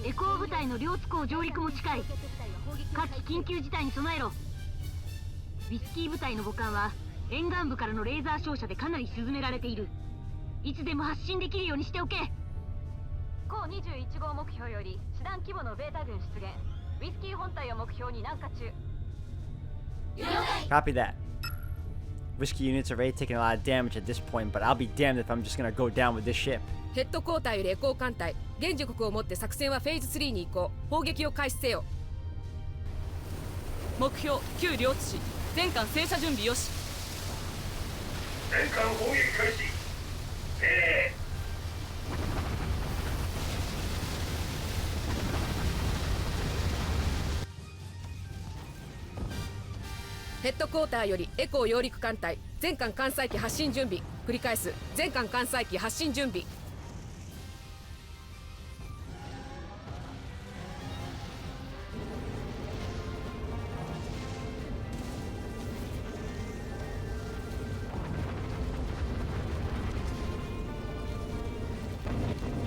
エコー部隊の両津港上陸も近い。かつ緊急事態に備えろ。ウィスキー部隊の母艦は沿岸部からのレーザー照射でかなり沈められている。いつでも発進できるようにしておけ。高21号目標より師団規模のベータ軍出現。ウィスキー本体を目標に南下中。 Copy that. Whiskey units are already taking a lot of damage at this point, but I'll be damned if I'm just gonna go down with this ship. ヘッドクォーターよりエコー艦隊、現時刻をもって作戦はフェーズ3に移行。砲撃を開始せよ。目標旧両津市、全艦正射準備よし。全艦砲撃開始。ヘッドクォーターよりエコー揚陸艦隊、全艦艦載機発進準備。繰り返す、全艦艦載機発進準備。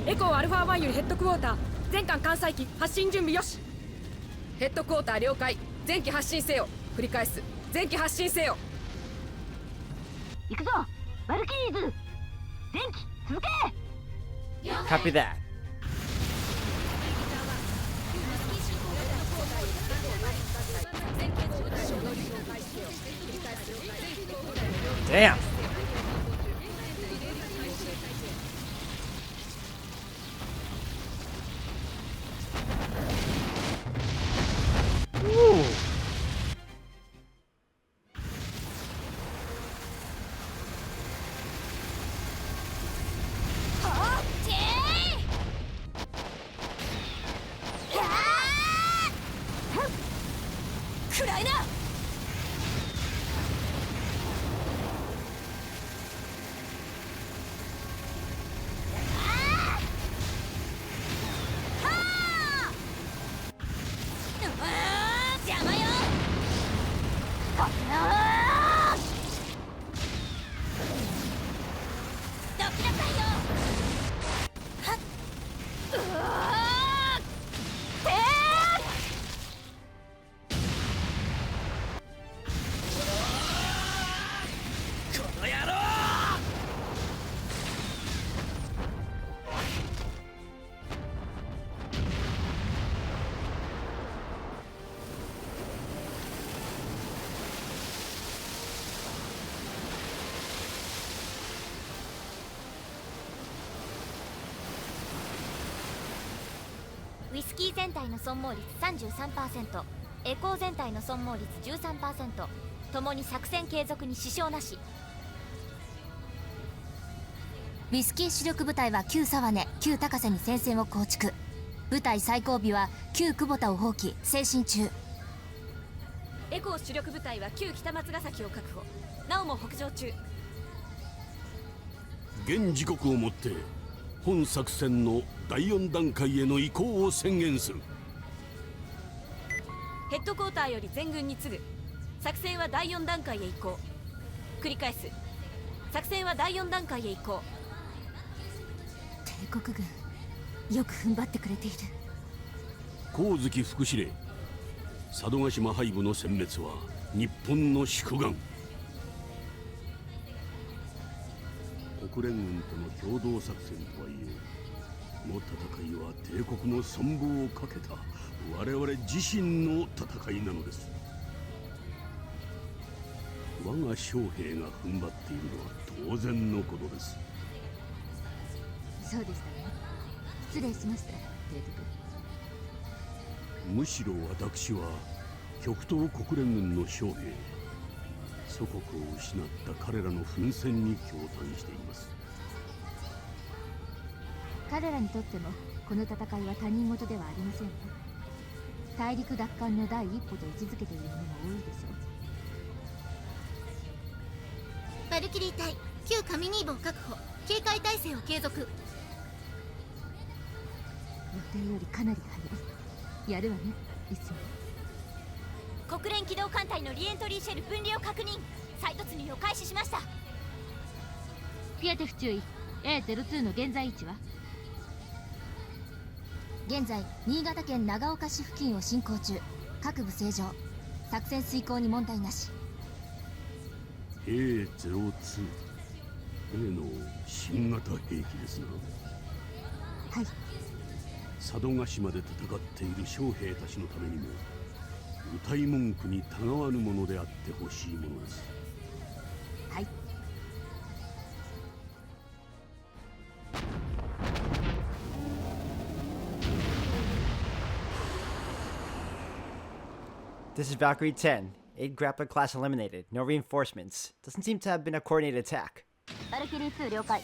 エコーアルファ1よりヘッドクォーター、全艦艦載機発進準備よし。ヘッドクォーター了解。全機発進せよ。繰り返す、全機発進せよ。行くぞバルキリーズ。前期続け。 Copy that. Damn. Ooh.ウィスキー全体の損耗率 33%、 エコー全体の損耗率 13%、 ともに作戦継続に支障なし。ウィスキー主力部隊は旧沢根、旧高瀬に戦線を構築。部隊最後尾は旧久保田を放棄、前進中。エコー主力部隊は旧北松ヶ崎を確保、なおも北上中。現時刻をもって本作戦の第4段階への移行を宣言する。ヘッドクォーターより全軍に次ぐ。作戦は第4段階へ移行。繰り返す。作戦は第4段階へ移行。帝国軍よく踏ん張ってくれている。光月副司令、佐渡島背部の殲滅は日本の宿願。国連軍との共同作戦とはいえ、この戦いは帝国の存亡をかけた我々自身の戦いなのです。我が将兵が踏ん張っているのは当然のことです。そうでしたね。失礼しました、帝国。むしろ私は極東国連軍の将兵、祖国を失った彼らの奮戦に驚嘆しています。彼らにとってもこの戦いは他人事ではありませんよ。大陸奪還の第一歩と位置づけているものも多いでしょう。バルキリー隊旧上ニーボを確保、警戒態勢を継続。予定よりかなり早い。やるわね、いつも。国連機動艦隊のリエントリーシェル分離を確認。再突入を開始しました。フィアテフ注意。 A02 の現在位置は？現在新潟県長岡市付近を進行中。各部正常。作戦遂行に問題なし。 A02、 A の新型兵器ですな。はい。佐渡島で戦っている将兵たちのためにも歌い文句にたがわぬものであってほしいものです。はい。This is Valkyrie 10. 8 grappler class eliminated. No reinforcements. Doesn't seem to have been a coordinated attack. バルキリー2了解。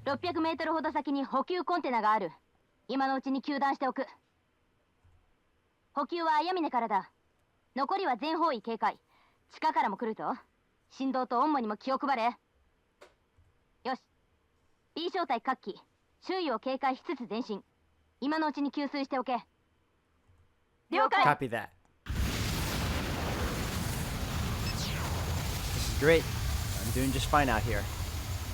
600メートルほど先に補給コンテナがある。今のうちに糾弾しておく。補給は綾峰からだ。残りは全方位警戒。地下からも来るぞ。振動と音母にも気を配れ。よし。B 小隊各機、周囲を警戒しつつ前進。今のうちに給水しておけ。了解。 Copy that. This is great. I'm doing just fine out here.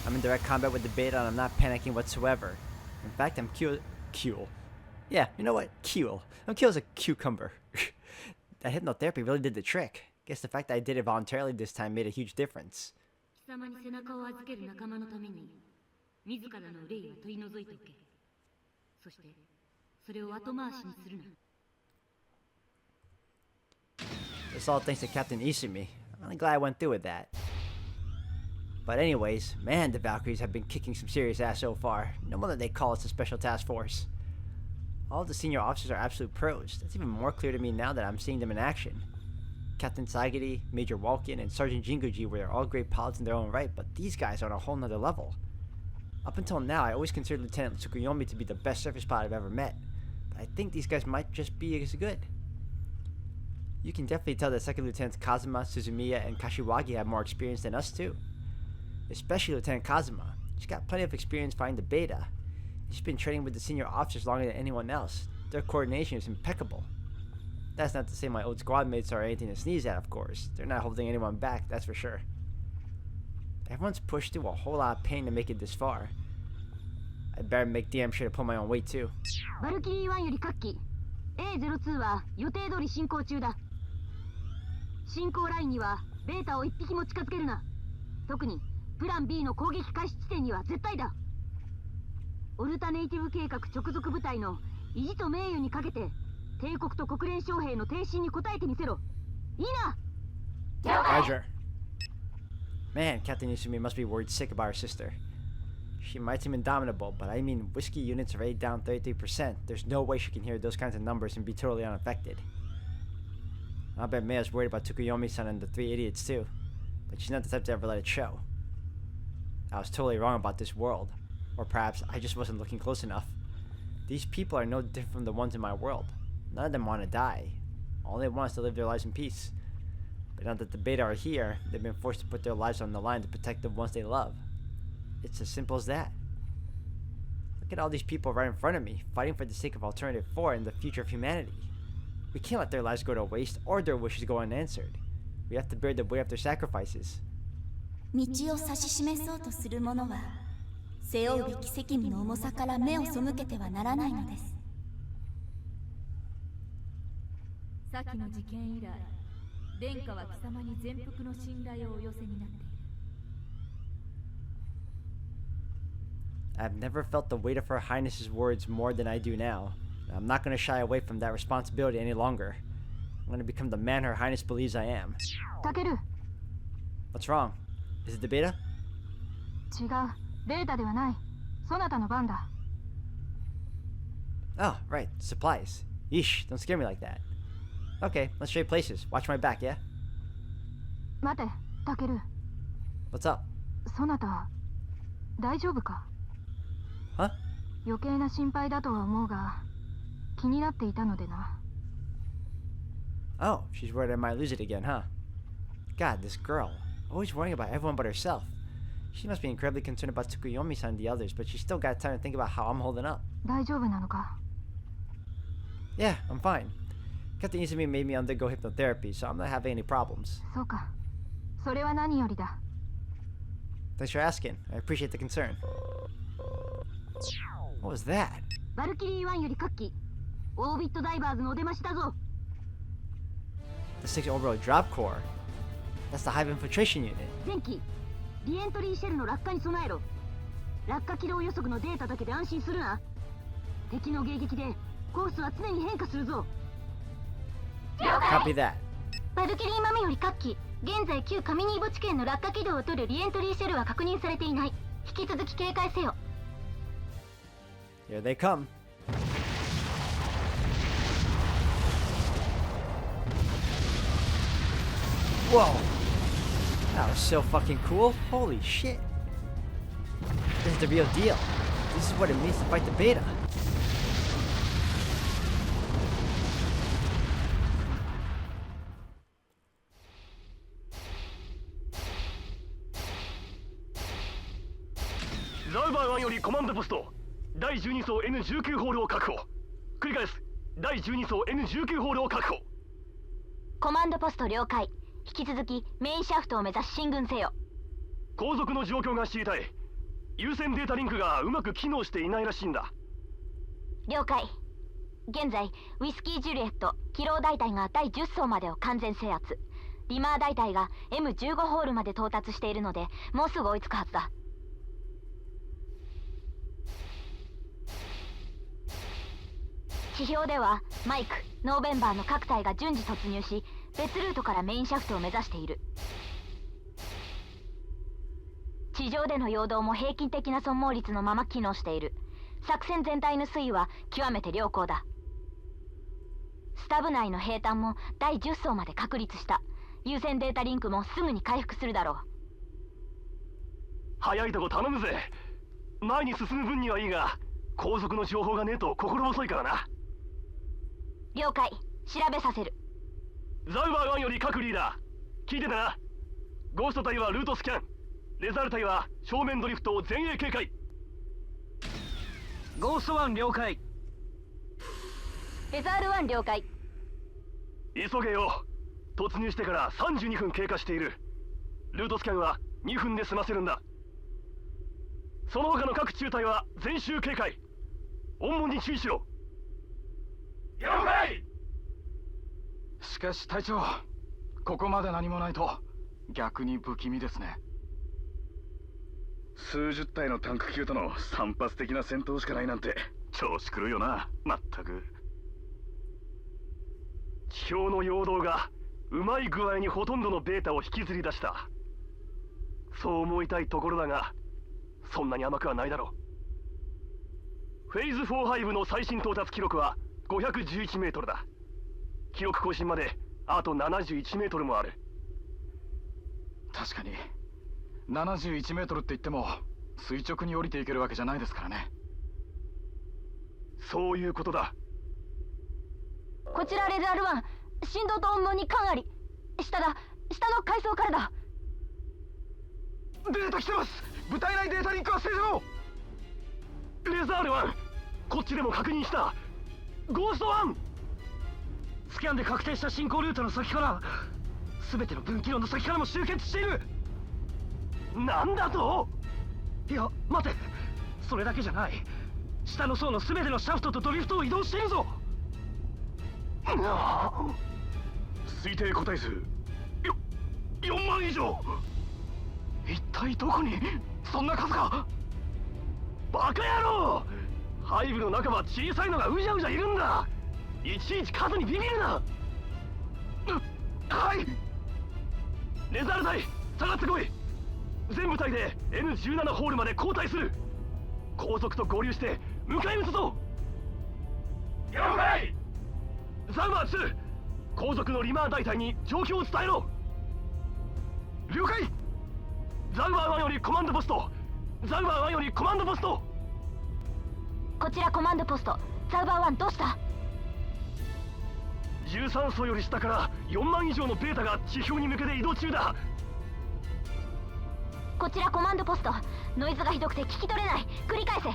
I'm in direct combat with the beta and I'm not panicking whatsoever. In fact, I'm cool. Yeah, you know what? Cool. I'm cool as a cucumber. That hypnotherapy really did the trick. Guess the fact that I did it voluntarily this time made a huge difference. 貴様に背中を預ける仲間のために、自らの憂いは取り除いておけ。そして、それを後回しにするな。It's all thanks to Captain Isumi. I'm really glad I went through with that. But anyways, man, the Valkyries have been kicking some serious ass so far. No wonder they call us the Special Task Force. All the senior officers are absolute pros. That's even more clear to me now that I'm seeing them in action. Captain Saigiri, Major Walken, and Sergeant Jinguji were all great pilots in their own right, but these guys are on a whole nother level. Up until now, I always considered Lieutenant Tsukuyomi to be the best surface pilot I've ever met, but I think these guys might just be as good. You can definitely tell that Second Lieutenants Kazuma, Suzumiya, and Kashiwagi have more experience than us too. Especially Lieutenant Kazuma. She's got plenty of experience fighting the beta. She's been training with the senior officers longer than anyone else. Their coordination is impeccable. That's not to say my old squad mates are anything to sneeze at, of course. They're not holding anyone back, that's for sure. Everyone's pushed through a whole lot of pain to make it this far. I'd better make damn sure to pull my own weight too. バルキリー1より各機 A02 は予定通り進行中だ。進行ラインにはベータを1匹も近づけるな。特にプラン B の攻撃開始地点には絶対だ。オルタネイティブ計画直属部隊の意地と名誉にかけて帝国と国連将兵の挺身に応えてみせろ。いいな。 Roger. Man, Captain Isumi must be worried sick about her sister. She might seem indomitable, but I mean, whiskey units are already down 33%. There's no way she can hear those kinds of numbers and be totally unaffected. I'll bet Maya's worried about Tsukuyomi-san and the three idiots too, but she's not the type to ever let it show. I was totally wrong about this world. Or perhaps I just wasn't looking close enough. These people are no different from the ones in my world. None of them want to die. All they want is to live their lives in peace. But now that the Beta are here, they've been forced to put their lives on the line to protect the ones they love. It's as simple as that. Look at all these people right in front of me, fighting for the sake of Alternative 4 and the future of humanity. We can't let their lives go to waste or their wishes go unanswered. We have to bear the weight of their sacrifices. 道を指し示そうとする者は背負うべき責務の重さから目を背けてはならないのです。先の事件以来、殿下は貴様に全幅の信頼をお寄せになっている。I've never felt the weight of Her Highness's words more than I do now. I'm not going to shy away from that responsibility any longer. I'm going to become the man Her Highness believes I am. タケル。 What's wrong? Is it the Beta? 違う。ベータではない。そなたの番だ。Oh, right. Supplies. Yeesh, don't scare me like that. Okay, let's trade places. Watch my back, yeah? 待て、タケル。 What's up? そなた、大丈夫か？ Huh? 余計な心配だとは思うが、気になっていたのでな。Oh, she's worried I might lose it again, huh? God, this girl. Always worrying about everyone but herself. She must be incredibly concerned about Tsukuyomi-san and the others, but she's still got time to think about how I'm holding up. 大丈夫なのか？ Yeah, I'm fine. Captain Izumi made me undergo hypnotherapy, so I'm not having any problems. そうか。それは何よりだ。 Thanks for asking. I appreciate the concern. What was that? バルキリー1より各機オービットダイバーズのお出ましだぞ。 The 6 orbital drop core. That's the hive infiltration unit. 前期リエントリーシェルの落下に備えろ。落下軌道予測のデータだけで安心するな。敵の迎撃でコースは常に変化するぞ。 Copy that. バルキリー豆より各機現在旧カミニーボ地圏の落下軌道を取るリエントリーシェルは確認されていない。引き続き警戒せよ。 Here they come. Whoa! That was so fucking cool. Holy shit. This is the real deal. This is what it means to fight the Beta. Zauber 1よりコマンドポスト第12層 N19 ホールを確保。繰り返す。第12層 N19 ホールを確保。コマンドポスト了解。引き続きメインシャフトを目指し進軍せよ。後続の状況が知りたい。優先データリンクがうまく機能していないらしいんだ。了解。現在ウィスキージュリエット機動大隊が第10層までを完全制圧。リマー大隊が M15 ホールまで到達しているのでもうすぐ追いつくはずだ。地表ではマイク、ノーベンバーの各隊が順次突入し別ルートからメインシャフトを目指している。地上での陽動も平均的な損耗率のまま機能している。作戦全体の推移は極めて良好だ。スタブ内の兵站も第10層まで確立した。優先データリンクもすぐに回復するだろう。早いとこ頼むぜ。前に進む分にはいいが後続の情報がねえと心細いからな。了解。調べさせる。ザウバー1より各リーダー聞いてたな。ゴースト隊はルートスキャン、レザール隊は正面ドリフトを前衛警戒。ゴースト1了解。レザール1了解。急げよ。突入してから32分経過している。ルートスキャンは2分で済ませるんだ。その他の各中隊は全周警戒。温門に注意しろ。了解。しかし隊長、ここまで何もないと逆に不気味ですね。数十体のタンク級との散発的な戦闘しかないなんて調子狂うよな。まったく。地表の陽動がうまい具合にほとんどのベータを引きずり出した。そう思いたいところだがそんなに甘くはないだろう。フェーズ4ハイブの最新到達記録は511メートルだ。記録更新まであと71メートルもある。確かに71メートルって言っても垂直に降りていけるわけじゃないですからね。そういうことだ。こちらレザール1、振動と音紋に感あり。下の階層からだ。データ来てます。部隊内データリンクは正常。レザール1、こっちでも確認した。ゴースト1、スキャンで確定した進行ルートの先から全ての分岐路の先からも集結している。なんだと？いや待て、それだけじゃない。下の層の全てのシャフトとドリフトを移動しているぞ。推定個体数4万以上。一体どこにそんな数が。バカ野郎、背部の中は小さいのがうじゃうじゃいるんだ。いちいち数にビビるな。はい。レザール隊下がってこい。全部隊で N17 ホールまで後退する。後続と合流して迎え撃つぞ。了解。ザウマー2、後続のリマー大隊に状況を伝えろ。了解。ザウマー1よりコマンドポスト。ザウマー1よりコマンドポスト。こちらコマンドポスト。ザウバー1どうした？ 13層より下から4万以上のベータが地表に向けて移動中だ。こちらコマンドポスト。ノイズがひどくて聞き取れない。繰り返せ。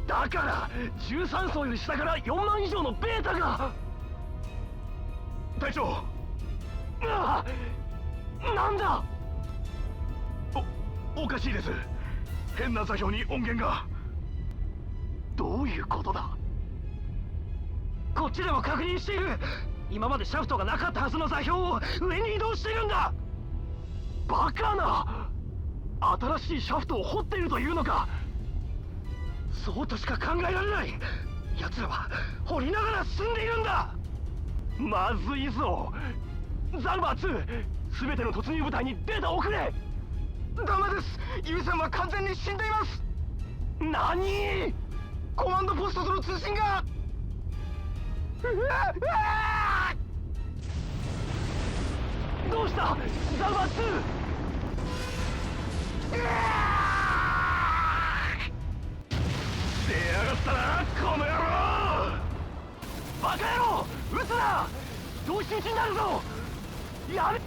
だから13層より下から4万以上のベータが。隊長、なんだ。おかしいです。変な座標に音源が。どういうことだ。こっちでも確認している。今までシャフトがなかったはずの座標を上に移動しているんだ。バカな。新しいシャフトを掘っているというのか。そうとしか考えられない。奴らは掘りながら進んでいるんだ。まずいぞ。ザルバー2、全ての突入部隊にデータを送れ。ダメです。優先は完全に死んでいます。何？コマンドポストとの通信が。どうした？ザルバー2。出やがったな、この野郎。バカ野郎、撃つな。同士討ちになるぞ。やめ。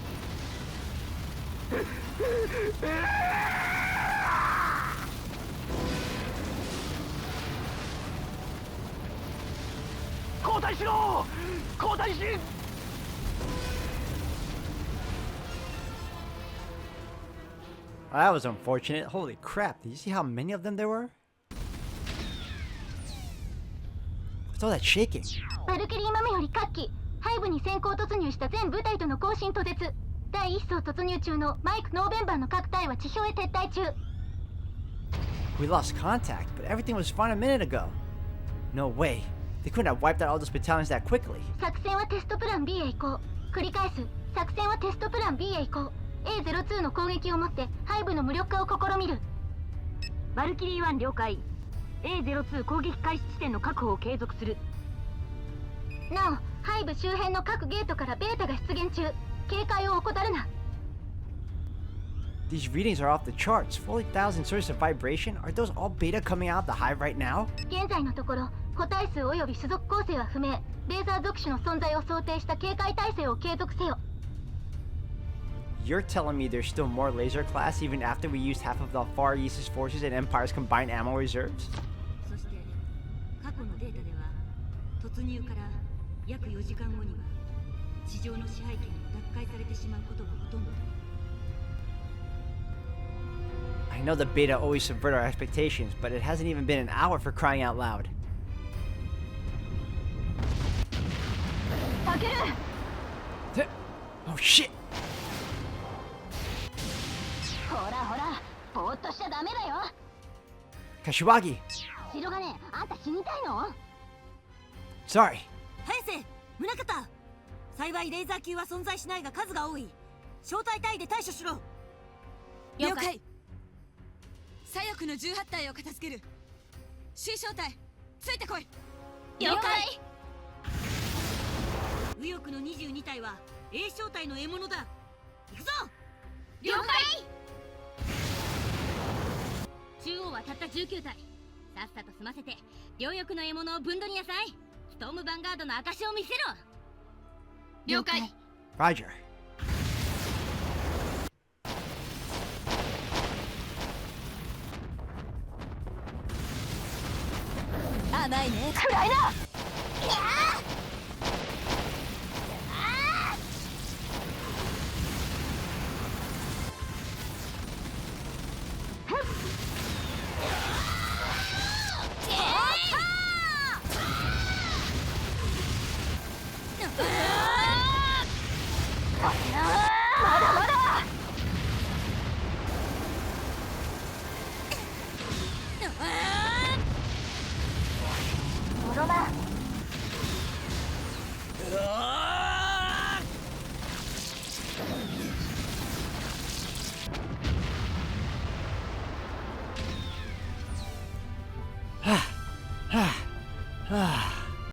交代しろ。交代し。That was unfortunate. Holy crap, did you see how many of them there were? What's all that shaking? バルキリー豆より各機、背部に先行突入した全部隊との交信途絶。第1層突入中のマイク・ノーベンバーの各隊は地表へ撤退中。We lost contact, but everything was fine a minute ago. No way. They couldn't have wiped out all those battalions that quickly. 作戦はテストプラン B へ移行。繰り返す。作戦はテストプラン B へ移行。A02 の攻撃をもって背部の無力化を試みる。バルキリー1了解。A02 攻撃開始地点の確保を継続する。なお、背部周辺の各ゲートからベータが出現中。警戒を怠るな。These readings are off the charts. 40,000 sources of vibration. Are those all beta coming out of the hive right now? 現在のところ、個体数及び種族構成は不明。レーザー属種の存在を想定した警戒態勢を継続せよ。You're telling me there's still more laser class even after we used half of the Far East's forces and Empire's combined ammo reserves? そして過去のデータでは突入から約4時間後には地上の支配権を奪回されてしまうことがほとんどだ。 I know the beta always subvert our expectations, but it hasn't even been an hour for crying out loud. タケル! Oh shit! ほらほら、ぼーっとしちゃダメだよ。 Kashiwagi! 白金、あんた死にたいの？ Sorry. 早瀬、宗方。幸いレーザー級は存在しないが数が多い。小隊隊で対処しろ。了解。左翼の18体を片付ける。C 小隊ついてこい。了解。右翼の22体は A 小隊の獲物だ。行くぞ。了解。中央はたった19体。さっさと済ませて両翼の獲物をぶんどりなさい。ストームヴァンガードの証を見せろ。了解。 Roger. 甘いね。暗いな。まだまだ。ロマン。Ah.